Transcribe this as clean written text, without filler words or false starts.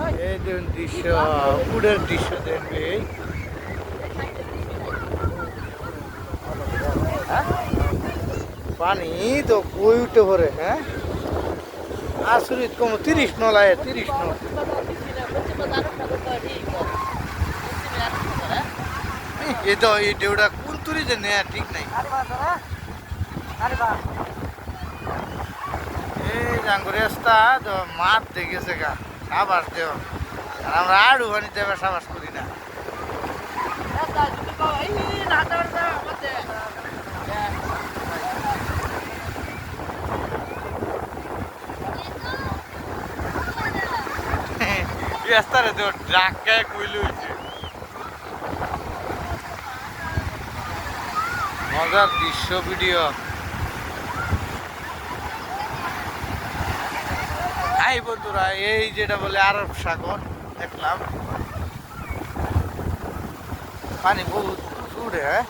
এই দেখুন দৃশ্য, উড়ের দৃশ্য দেখবে। পানি তো কই উঠে পড়ে, হ্যাঁ আসরিত কম 30 নলায় 30 ন। এই তো এই ডেউটা কোন তুরি যে নেয়া ঠিক নাই। এই জাঙ্গুরি রাস্তা তো মাঠ দেখেছে গা সাবাস দেও, আর আমরা আড়ু পানি দেবে সাবাস করি না। রাস্তারে তো ডাক্কায় কইল হইছে। মজার দৃশ্য ভিডিও। হাই বন্ধুরা, এই যেটা বলে আরব সাগর দেখলাম, পানি বহুত উঠে, হ্যাঁ।